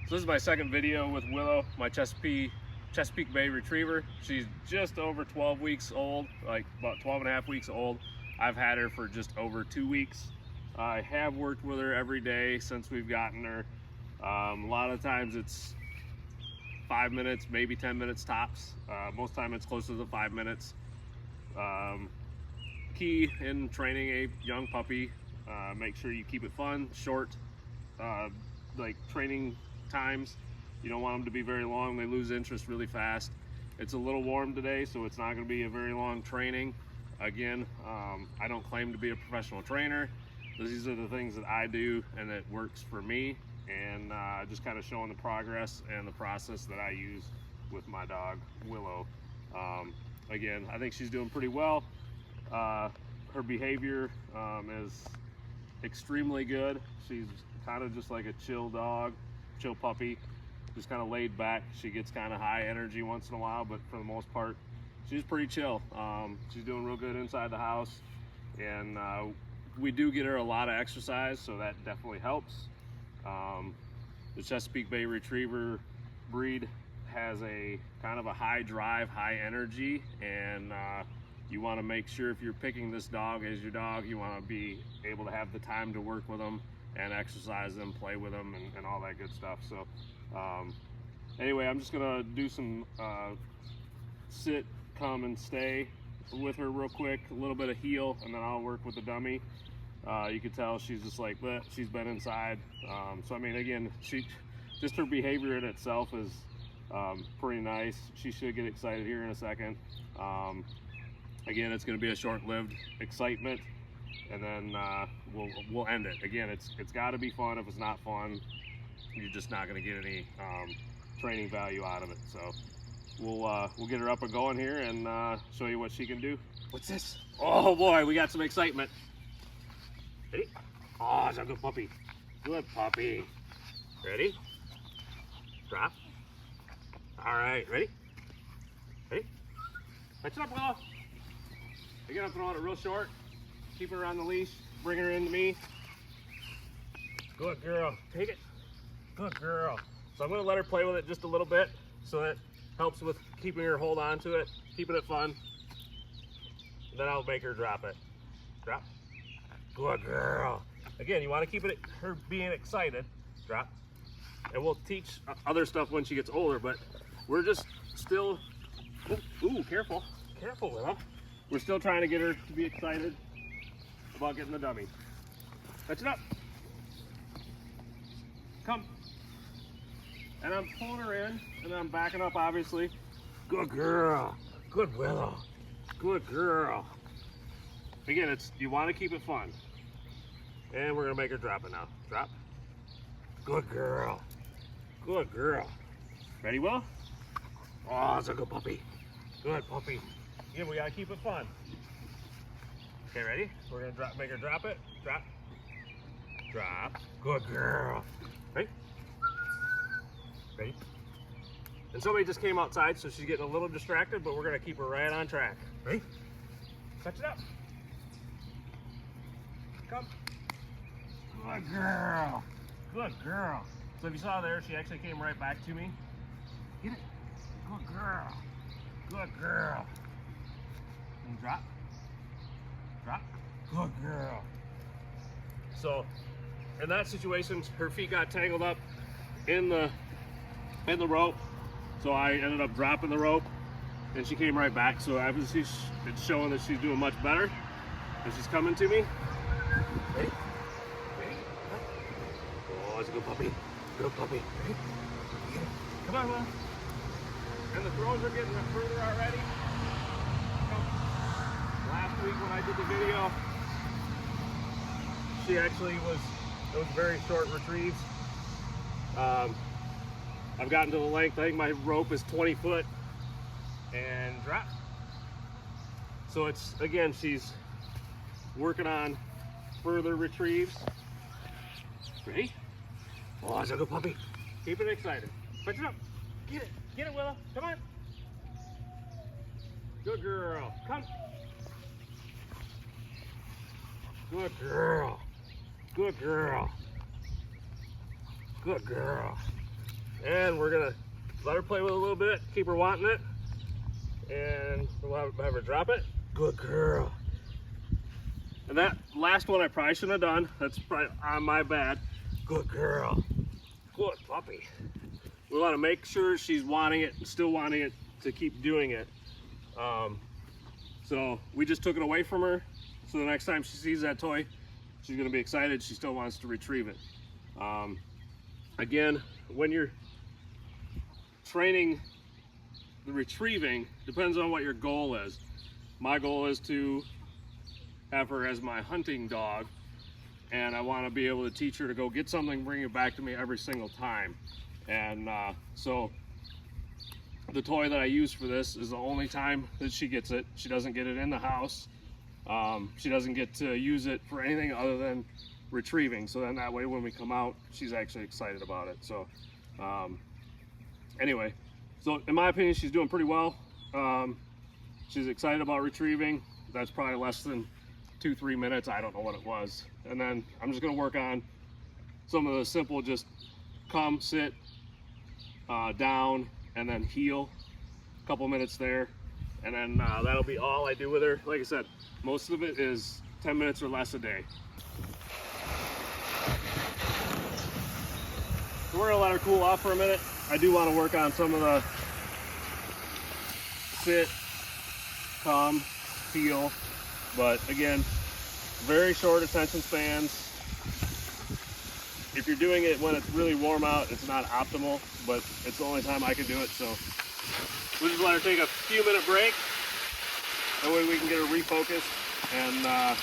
So this is my second video with Willow, my Chesapeake Bay Retriever. She's just over 12 weeks old, like about 12 and a half weeks old. I've had her for just over 2 weeks. I have worked with her every day since we've gotten her. A lot of times it's 5 minutes, maybe 10 minutes tops. Most time it's closer to 5 minutes. Key in training a young puppy, make sure you keep it fun, short, like training times. You don't want them to be very long. They lose interest really fast. It's a little warm today, so it's not going to be a very long training. Again, I don't claim to be a professional trainer. These are the things that I do and that works for me, and just kind of showing the progress and the process that I use with my dog Willow. Again, I think she's doing pretty well. Her behavior is extremely good. She's kind of just like a chill dog, chill puppy, just kind of laid back. She gets kind of high energy once in a while, but for the most part she's pretty chill. She's doing real good inside the house, and we do get her a lot of exercise, so that definitely helps. The Chesapeake Bay Retriever breed has a kind of a high drive, high energy, and you want to make sure if you're picking this dog as your dog, you want to be able to have the time to work with them and exercise them, play with them, and all that good stuff. So anyway, I'm just gonna do some sit, come, and stay with her real quick, a little bit of heel, and then I'll work with the dummy. You can tell she's just like that. She's been inside. So I mean, again, just her behavior in itself is pretty nice. She should get excited here in a second. Again, it's going to be a short-lived excitement, and then we'll end it. Again, it's got to be fun. If it's not fun, you're just not going to get any training value out of it. So we'll get her up and going here and show you what she can do. What's this? Oh boy, we got some excitement. Ready? Oh, it's a good puppy. Good puppy. Ready? Drop. All right, ready? Ready? Catch it up, Willow. Again, I'm throwing it real short. Keep her on the leash. Bring her into me. Good girl. Take it. Good girl. So I'm going to let her play with it just a little bit, so that helps with keeping her hold on to it, keeping it fun. Then I'll make her drop it. Drop. Good girl. Again, you want to keep it her being excited. Drop. And we'll teach other stuff when she gets older, but we're just still. Ooh, careful. Careful, Willow. We're still trying to get her to be excited about getting the dummy. Catch it up. Come. And I'm pulling her in, and I'm backing up, obviously. Good girl. Good Willow. Good girl. Again, you want to keep it fun. And we're going to make her drop it now. Drop. Good girl. Good girl. Ready, Willow? Oh, it's a good puppy. Good puppy. Again, we gotta keep it fun. Okay, ready? We're gonna make her drop it. Drop. Drop. Good girl. Ready? Ready? And somebody just came outside, so she's getting a little distracted, but we're gonna keep her right on track. Ready? Touch it up. Come. Good girl. Good girl. So if you saw there, she actually came right back to me. Get it. Good girl. Good girl. And drop. Drop. Good girl. So in that situation, her feet got tangled up in the rope. So I ended up dropping the rope, and she came right back. So obviously it's showing that she's doing much better, and she's coming to me. Ready? Ready? Oh, it's a good puppy. Good puppy. Ready? Come on, Will. And the throws are getting further already. Last week when I did the video, she actually it was very short retrieves. I've gotten to the length, I think my rope is 20 foot, and drop. So it's, again, she's working on further retrieves. Ready? Oh, it's a good puppy. Keep it excited. Punch it up. Get it. Get it, Willow. Come on. Good girl. Come. Good girl. Good girl. Good girl. And we're gonna let her play with it a little bit, keep her wanting it, and we'll have her drop it. Good girl. And that last one I probably shouldn't have done. That's probably on my bad. Good girl. Good puppy. We want to make sure she's wanting it, still wanting it to keep doing it. So we just took it away from her. So the next time she sees that toy, she's gonna be excited. She still wants to retrieve it. Again, when you're training the retrieving, depends on what your goal is. My goal is to have her as my hunting dog, and I want to be able to teach her to go get something, bring it back to me every single time. And so the toy that I use for this is the only time that she gets it. She doesn't get it in the house. She doesn't get to use it for anything other than retrieving. So then that way when we come out, she's actually excited about it. So anyway, so in my opinion, she's doing pretty well. She's excited about retrieving. That's probably less than 2-3 minutes. I don't know what it was. And then I'm just gonna work on some of the simple, just come, sit, down, and then heel. A couple minutes there. And then that'll be all I do with her. Like I said, most of it is 10 minutes or less a day. So we're gonna let her cool off for a minute. I do want to work on some of the sit, come, heel, but again, very short attention spans. If you're doing it when it's really warm out, it's not optimal, but it's the only time I can do it. So we'll just let her take a few minute break. That way we can get her refocused and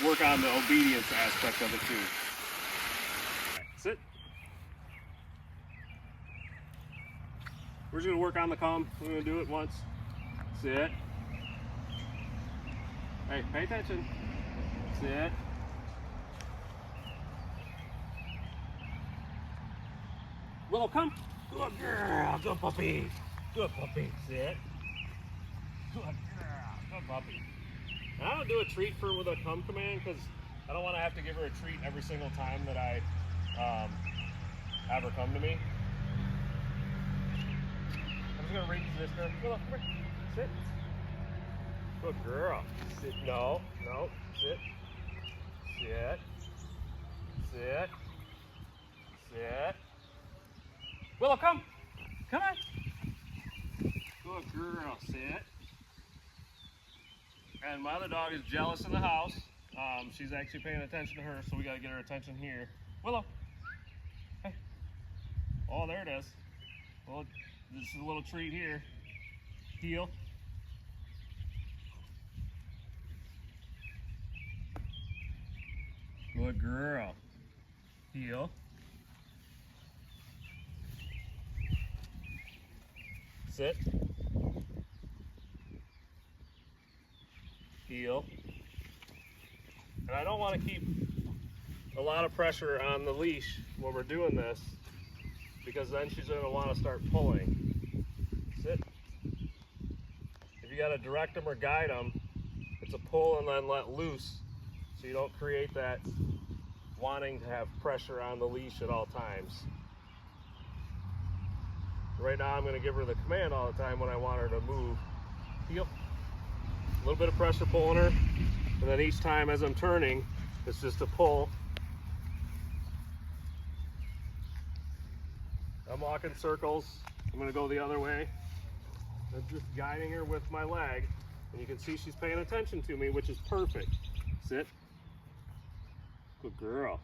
work on the obedience aspect of it too. Right, sit. We're just gonna work on the come. We're gonna do it once. Sit. Hey, pay attention. Sit. Willow, come. Good girl. Good puppy. Good puppy. Sit. Good girl. Good puppy. I don't do a treat for with a come command because I don't want to have to give her a treat every single time that I have her come to me. I'm just gonna reposition her. Willow, come here. Sit. Good girl. Sit. No. No. Sit. Sit. Sit. Sit. Willow, come. Come on. Good girl. Sit. And my other dog is jealous in the house. She's actually paying attention to her, so we got to get her attention here. Willow. Hey. Oh, there it is. Well, this is a little treat here. Heel. Good girl. Heel. Sit. Heel. And I don't want to keep a lot of pressure on the leash when we're doing this, because then she's going to want to start pulling. Sit. If you got to direct them or guide them, it's a pull and then let loose, so you don't create that wanting to have pressure on the leash at all times. Right now I'm going to give her the command all the time when I want her to move. Heel. A little bit of pressure pulling her, and then each time as I'm turning, it's just a pull. I'm walking circles. I'm going to go the other way. I'm just guiding her with my leg, and you can see she's paying attention to me, which is perfect. Sit. Good girl.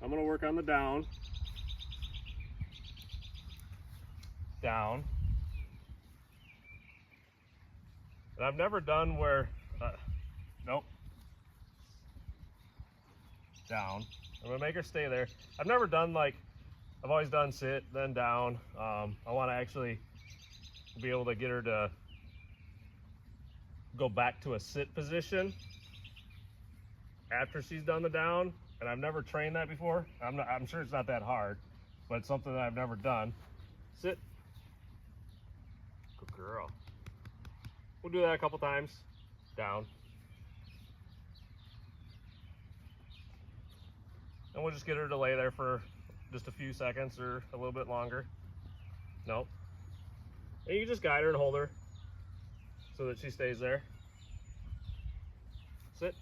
I'm going to work on the down. Down. And I've never done where, nope. Down. I'm gonna make her stay there. I've never done like, I've always done sit, then down. I want to actually be able to get her to go back to a sit position after she's done the down. And I've never trained that before. I'm sure it's not that hard, but it's something that I've never done. Sit. Good girl. We'll do that a couple times. Down. And we'll just get her to lay there for just a few seconds or a little bit longer. Nope. And you just guide her and hold her so that she stays there. Sit.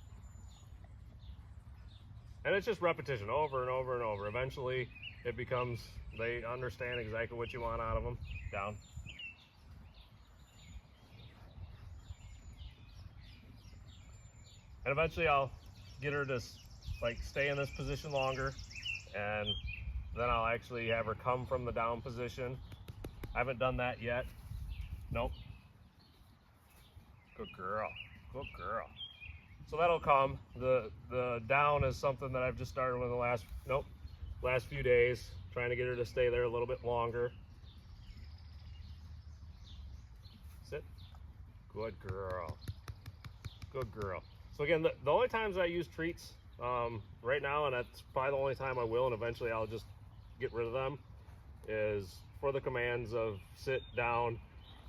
And it's just repetition over and over and over. Eventually it becomes, they understand exactly what you want out of them. Down. And eventually I'll get her to like stay in this position longer, and then I'll actually have her come from the down position. I haven't done that yet. Nope. Good girl. Good girl. So that'll come. The down is something that I've just started with the last few days, trying to get her to stay there a little bit longer. Sit. Good girl. Good girl. So again, the only times I use treats right now, and that's probably the only time I will, and eventually I'll just get rid of them, is for the commands of sit, down,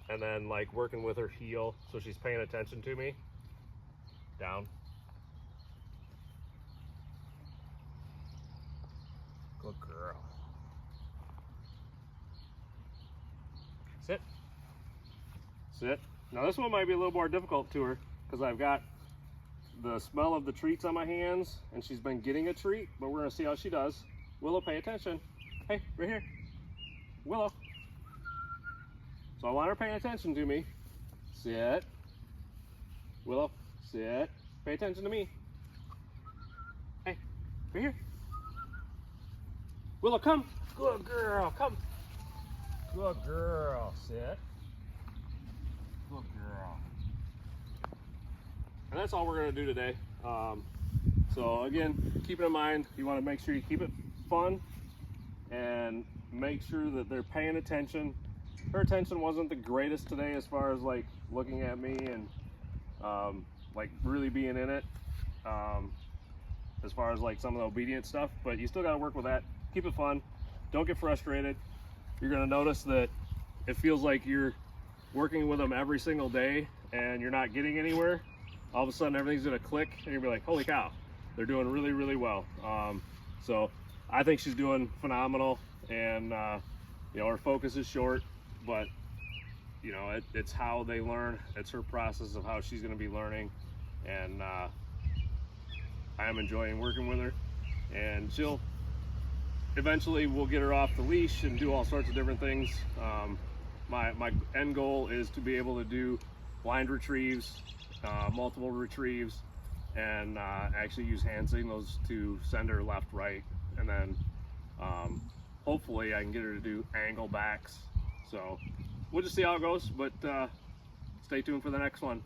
and then like working with her heel so she's paying attention to me. Down. Good girl. Sit. Sit. Now this one might be a little more difficult to her because I've got the smell of the treats on my hands and she's been getting a treat, but we're gonna see how she does. Willow, pay attention. Hey, right here. Willow. So I want her paying attention to me. Sit. Willow, sit. Pay attention to me. Hey, right here. Willow, come. Good girl, come. Good girl, sit. Good girl. And that's all we're gonna do today. So again, keep it in mind, you wanna make sure you keep it fun and make sure that they're paying attention. Her attention wasn't the greatest today as far as like looking at me and like really being in it, as far as like some of the obedience stuff, but you still gotta work with that. Keep it fun, don't get frustrated. You're gonna notice that it feels like you're working with them every single day and you're not getting anywhere. All of a sudden everything's gonna click and you'll be like, holy cow, they're doing really, really well. So I think she's doing phenomenal, and you know, her focus is short, but you know, it's how they learn. It's her process of how she's gonna be learning, and I am enjoying working with her, and she'll eventually, we'll get her off the leash and do all sorts of different things. My end goal is to be able to do blind retrieves, multiple retrieves, and actually use hand signals to send her left, right, and then hopefully I can get her to do angle backs. So we'll just see how it goes, but stay tuned for the next one.